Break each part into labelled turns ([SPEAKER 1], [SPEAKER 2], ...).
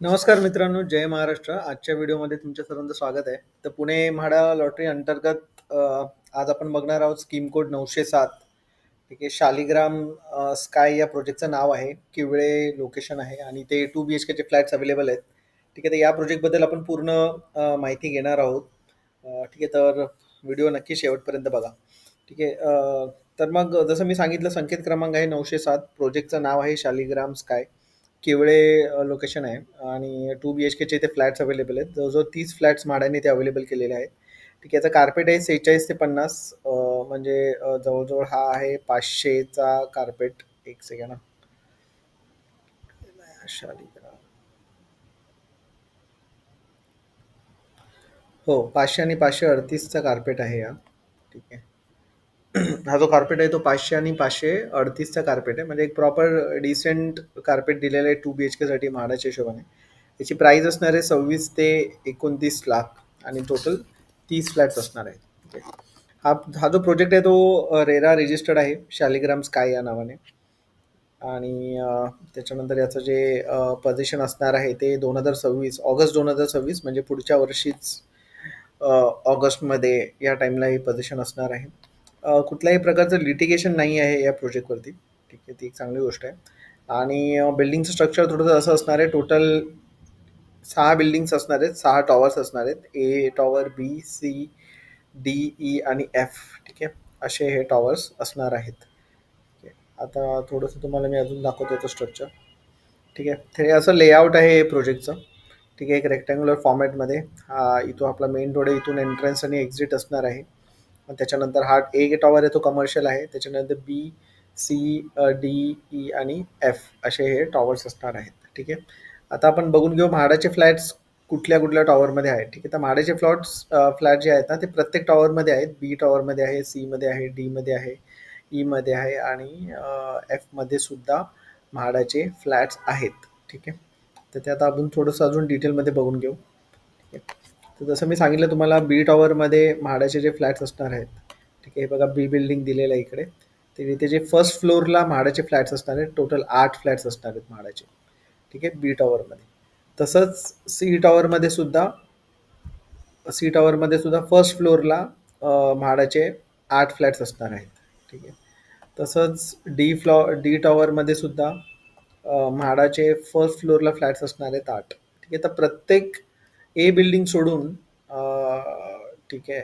[SPEAKER 1] नमस्कार मित्रांनो, जय महाराष्ट्र. आजच्या व्हिडिओमध्ये तुमच्या सर्वांचं स्वागत आहे. तर पुणे म्हाडा लॉटरी अंतर्गत आज आपण बघणार आहोत स्कीम कोड 907. ठीक आहे. शालिग्राम स्काय या प्रोजेक्टचं नाव आहे. किवळे लोकेशन आहे आणि ते 2 BHKचे फ्लॅट्स अवेलेबल आहेत. ठीक आहे. तर या प्रोजेक्टबद्दल आपण पूर्ण माहिती घेणार आहोत. ठीक आहे. तर व्हिडिओ नक्की शेवटपर्यंत बघा. ठीक आहे. तर मग जसं मी सांगितलं, संकेत क्रमांक आहे 907. प्रोजेक्टचं नाव आहे शालिग्राम स्काय. केवळे लोकेशन आहे आणि 2 BHKचे इथे फ्लॅट्स अवेलेबल आहेत. जवळजवळ 30 फ्लॅट्स म्हाडाने ते अवेलेबल केलेले आहेत. ठीक आहे. याचं कार्पेट आहे 46 ते 50. म्हणजे जवळजवळ हा आहे 500चा कार्पेट. एक सेकंड हा. शालिग्राम. हो, 500 आणि 538चा कार्पेट आहे हा. ठीक आहे. हा जो कार्पेट आहे तो 500 आणि 538चा कार्पेट आहे. म्हणजे एक प्रॉपर डिसेंट कार्पेट दिलेलं आहे 2 BHK साठी म्हाडाच्या हिशोबाने. याची प्राइस असणार आहे 26 ते 29 लाख आणि टोटल 30 फ्लॅट्स असणार आहेत. ठीक आहे. हा हा जो प्रोजेक्ट आहे तो रेरा रजिस्टर्ड आहे शालिग्राम स्काय या नावाने. आणि त्याच्यानंतर याचं जे पोझिशन असणार आहे ते 2026 ऑगस्ट 2026 म्हणजे पुढच्या वर्षीच ऑगस्टमध्ये या टाईमला ही पोझिशन असणार आहे. कुठल्याही प्रकारचं लिटिगेशन नाही आहे या प्रोजेक्टवरती. ठीक आहे. ती एक चांगली गोष्ट आहे. आणि बिल्डिंगचं स्ट्रक्चर थोडंसं असं असणार आहे. टोटल 6 बिल्डिंग्स असणार आहेत. 6 टॉवर्स असणार आहेत. ए टॉवर, बी, सी, डी, ई आणि एफ. ठीक आहे. असे हे टॉवर्स असणार आहेत. ठीक आहे. आता थोडंसं तुम्हाला मी अजून दाखवतो याचं स्ट्रक्चर. ठीक आहे. ते असं लेआउट आहे प्रोजेक्टचं. ठीक आहे. एक रेक्टँग्युलर फॉर्मॅटमध्ये हा इथून आपला मेन रोड आहे. इथून एंट्रन्स आणि एक्झिट असणार आहे. त्याच्यानंतर हा ए टॉवर आहे तो कमर्शियल आहे. त्याच्यानंतर बी, सी, डी, ई आणि एफ असे हे टॉवर्स असणार आहेत. ठीक आहे. आता आपण बघून घेऊ म्हाडाचे फ्लॅट्स कुठल्या कुठल्या टॉवरमध्ये आहेत. ठीक आहे. तर म्हाडाचे फ्लॅट जे आहेत ना ते प्रत्येक टॉवरमध्ये आहेत. बी टॉवरमध्ये आहे, सी मध्ये आहे, डी मध्ये आहे, ई मध्ये आहे आणि एफ मध्ये सुद्धा म्हाडाचे फ्लॅट्स आहेत. ठीक आहे. तर ते आता आपण थोडंसं अजून डिटेलमध्ये बघून घेऊ. ठीक आहे. तर जसं मी सांगितलं तुम्हाला बी टॉवरमध्ये म्हाडाचे जे फ्लॅट्स असणार आहेत. ठीक आहे. हे बघा बी बिल्डिंग दिलेलं आहे इकडे. तर इथे जे फर्स्ट फ्लोअरला म्हाडाचे फ्लॅट्स असणार आहेत. टोटल 8 फ्लॅट्स असणार आहेत म्हाडाचे. ठीक आहे. बी टॉवरमध्ये. तसंच सी टॉवरमध्ये सुद्धा फर्स्ट फ्लोअरला म्हाडाचे 8 फ्लॅट्स असणार आहेत. ठीक आहे. तसंच डी टॉवरमध्ये सुद्धा म्हाडाचे फर्स्ट फ्लोअरला फ्लॅट्स असणार आहेत 8. ठीक आहे. तर प्रत्येक ए बिल्डिंग सोडून ठीक आहे,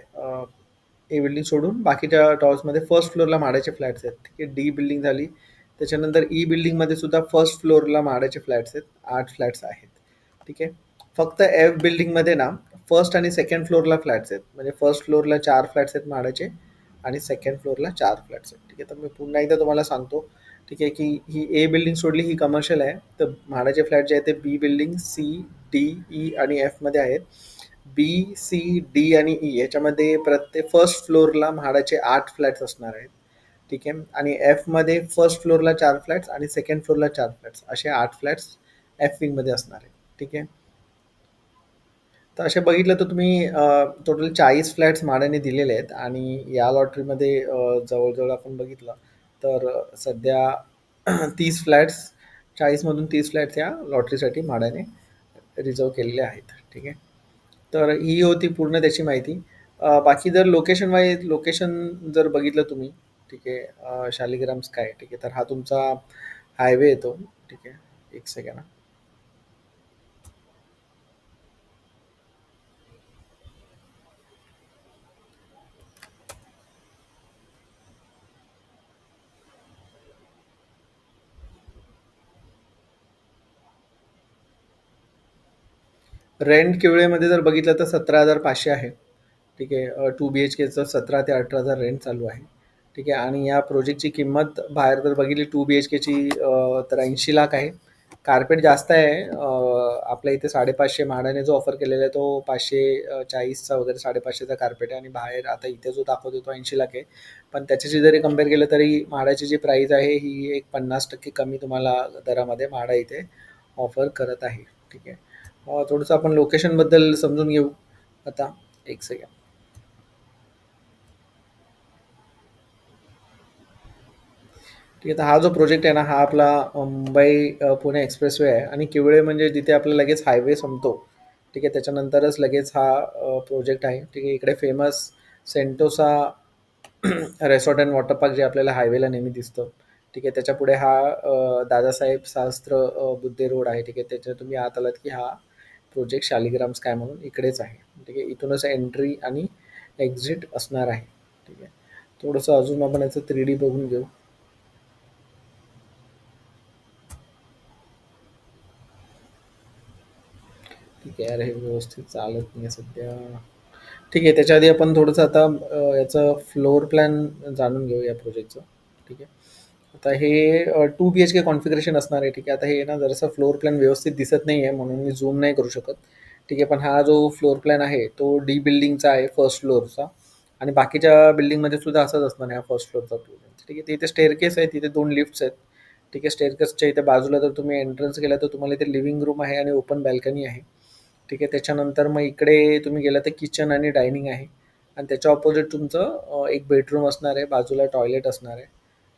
[SPEAKER 1] ए बिल्डिंग सोडून बाकीच्या टॉवर्समध्ये फर्स्ट फ्लोअरला म्हाडाचे फ्लॅट्स आहेत. ठीक आहे. डी बिल्डिंग झाली. त्याच्यानंतर ई बिल्डिंगमध्ये सुद्धा फर्स्ट फ्लोअरला म्हाडाचे फ्लॅट्स आहेत. 8 फ्लॅट्स आहेत. ठीक आहे. फक्त एफ बिल्डिंगमध्ये ना फर्स्ट आणि सेकंड फ्लोअरला फ्लॅट्स आहेत. म्हणजे फर्स्ट फ्लोअरला 4 फ्लॅट्स आहेत म्हाडाचे आणि सेकंड फ्लोअरला 4 फ्लॅट्स आहेत. ठीक आहे. तर मी पुन्हा एकदा तुम्हाला सांगतो. ठीक आहे, की ही ए बिल्डिंग सोडली ही कमर्शियल आहे. तर म्हाडाचे फ्लॅट जे आहेत ते बी बिल्डिंग, सी, डी, ई आणि एफमध्ये आहेत. बी, सी, डी आणि ई याच्यामध्ये प्रत्येक फर्स्ट फ्लोअरला म्हाडाचे 8 फ्लॅट्स असणार आहेत. ठीक आहे. आणि एफमध्ये फर्स्ट फ्लोअरला 4 फ्लॅट्स आणि सेकंड फ्लोअरला 4 फ्लॅट्स असे 8 फ्लॅट्स एफ विंगमध्ये असणार आहेत. ठीक आहे. तर असे बघितलं तर तुम्ही टोटल 40 फ्लॅट्स म्हाडाने दिलेले आहेत आणि या लॉटरीमध्ये जवळजवळ आपण बघितलं तर सध्या 30 फ्लॅट्स 40 मधून 30 फ्लॅट्स या लॉटरीसाठी म्हाडाने रिझर्व केलेले आहेत. ठीक आहे. तर ही होती पूर्ण त्याची माहिती. बाकी जर लोकेशन जर बघितलं तुम्ही. ठीक आहे. शालिग्राम स्काय. ठीक आहे. तर हा तुमचा हायवे येतो. ठीक आहे. एक सेकंड. रेंट किवळेमध्ये जर बघितलं तर 17,500 आहे. ठीक आहे. 2 BHKचं 17,000 ते 18,000 रेंट चालू आहे. ठीक आहे. आणि या प्रोजेक्टची किंमत बाहेर जर बघितली 2 BHKची तर 80 लाख आहे. कार्पेट जास्त आहे. आपल्या इथे 550 म्हाडाने जो ऑफर केलेला आहे तो 540चा वगैरे 550चा कार्पेट आहे आणि बाहेर आता इथे जो दाखवतो तो 80 लाख आहे. पण त्याच्याशी जरी कम्पेअर केलं तरी म्हाडाची जी प्राईस आहे ही एक 50% कमी तुम्हाला दरामध्ये म्हाडा इथे ऑफर करत आहे. ठीक आहे. थोडंसं आपण लोकेशनबद्दल समजून घेऊ आता. एक सेकंड. ठीक आहे. तर हा जो प्रोजेक्ट आहे ना, हा आपला मुंबई पुणे एक्सप्रेसवे आहे आणि किवळे म्हणजे जिथे आपला लगेच हायवे संपतो. ठीक आहे. त्याच्यानंतरच लगेच हा प्रोजेक्ट आहे. ठीक आहे. इकडे famous Sentosa resort and water park जे आपल्याला हायवेला नेहमी दिसतं. ठीक आहे. त्याच्यापुढे हा दादासाहेब शास्त्र बुद्धे रोड आहे. ठीक आहे. त्याच्या तुम्ही आत आलात की हा प्रोजेक्ट शालिग्राम स्काय म्हणून इकडेच आहे. ठीक आहे. इथूनच एंट्री आणि एक्झिट असणार आहे. ठीक आहे. थोडंसं अजून आपण याचं 3D बघून घेऊ. ठीक आहे. अरे हे व्यवस्थित चालत नाही सध्या. ठीक आहे. त्याच्या आधी आपण थोडंसं आता याचं फ्लोर प्लॅन जाणून घेऊ या प्रोजेक्टचं. ठीक आहे. आता हे 2 BHK कॉन्फिगरेशन असणार आहे. ठीक आहे. आता हे ना जरासं फ्लोर प्लॅन व्यवस्थित दिसत नाही आहे म्हणून मी झूम नाही करू शकत. ठीक आहे. पण हा जो फ्लोर प्लॅन आहे तो डी बिल्डिंगचा आहे फर्स्ट फ्लोअरचा आणि बाकीच्या बिल्डिंगमध्ये सुद्धा असंच असणार आहे हा फर्स्ट फ्लोअरचा फ्लोर. ठीक आहे. तिथे स्टेअरकेस आहे, तिथे 2 लिफ्ट्स आहेत. ठीक आहे. स्टेअरकेसच्या इथे बाजूला जर तुम्ही एंट्रन्स केला तर तुम्हाला इथे लिव्हिंग रूम आहे आणि ओपन बाल्कनी आहे. ठीक आहे. त्याच्यानंतर मग इकडे तुम्ही गेला तर किचन आणि डायनिंग आहे आणि त्याच्या ऑपोजिट तुमचं एक बेडरूम असणार आहे, बाजूला टॉयलेट असणार आहे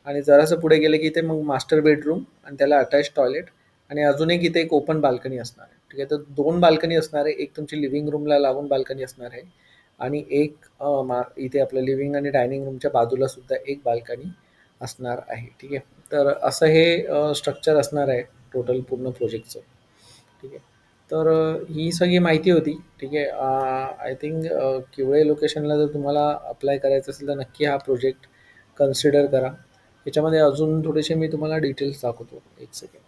[SPEAKER 1] आणि जरासं पुढे गेलं की इथे मग मास्टर बेडरूम आणि त्याला अटॅच टॉयलेट आणि अजून एक इथे एक ओपन बाल्कनी असणार आहे. ठीक आहे. तर 2 बाल्कनी असणार आहे. एक तुमची लिव्हिंग रूमला लागून बाल्कनी असणार आहे आणि एक इथे आपलं लिव्हिंग आणि डायनिंग रूमच्या बाजूला सुद्धा एक बाल्कनी असणार आहे. ठीक आहे. तर असं हे स्ट्रक्चर असणार आहे टोटल पूर्ण प्रोजेक्टचं. ठीक आहे. तर ही सगळी माहिती होती. ठीक आहे. आय थिंक किवळे लोकेशनला जर तुम्हाला अप्लाय करायचं असेल तर नक्की हा प्रोजेक्ट कन्सिडर करा. याच्यामध्ये अजून थोडेसे मी तुम्हाला डिटेल्स दाखवतो. एक सेकंड.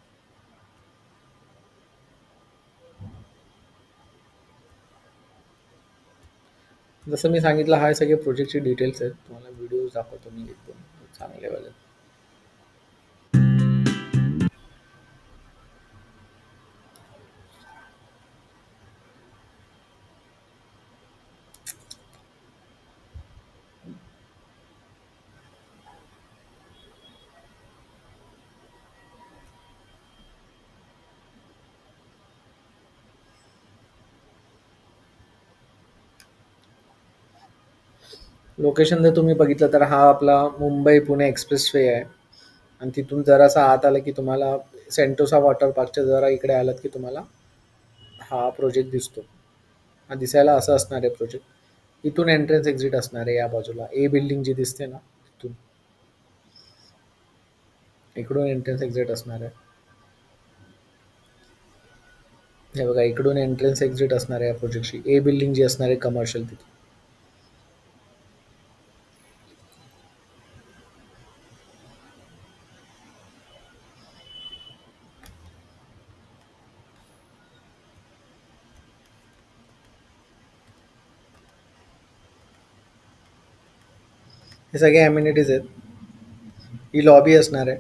[SPEAKER 1] जसं मी सांगितलं हा सगळे प्रोजेक्टचे डिटेल्स आहेत. तुम्हाला व्हिडिओज दाखवतो मी एकदम चांगलेवाले. लोकेशन जर तुम्ही बघितलं तर हा आपला मुंबई पुणे एक्सप्रेस वे आहे आणि तिथून जरासा आत आलं की तुम्हाला सेंटोसा वॉटर पार्कच्या जरा इकडे आलात की तुम्हाला हा प्रोजेक्ट दिसतो. हा दिसायला असं असणार आहे प्रोजेक्ट. इथून एंट्रन्स एक्झिट असणार आहे या बाजूला. ए बिल्डिंग जी दिसते ना तिथून इकडून एंट्रन्स एक्झिट असणार आहे. हे बघा इकडून एंट्रन्स एक्झिट असणार आहे या प्रोजेक्टची. ए बिल्डिंग जी असणार आहे कमर्शियल तिथून. हे सगळे अम्युनिटीज आहेत. ही लॉबी असणार आहे.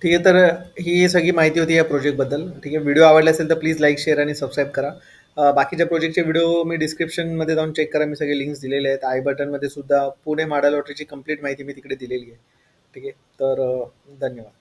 [SPEAKER 1] ठीक आहे. तर ही सगळी माहिती होती या प्रोजेक्टबद्दल. ठीक आहे. व्हिडिओ आवडला असेल तर प्लीज लाईक, शेअर आणि सबस्क्राईब करा. बाकीच्या प्रोजेक्टचे व्हिडिओ मी डिस्क्रिप्शनमध्ये जाऊन चेक करा. मी सगळे लिंक्स दिलेले आहेत. आय बटनमध्ये सुद्धा पुणे माडा लॉटरीची कंप्लीट माहिती मी तिकडे दिलेली आहे. ठीक आहे. तर धन्यवाद.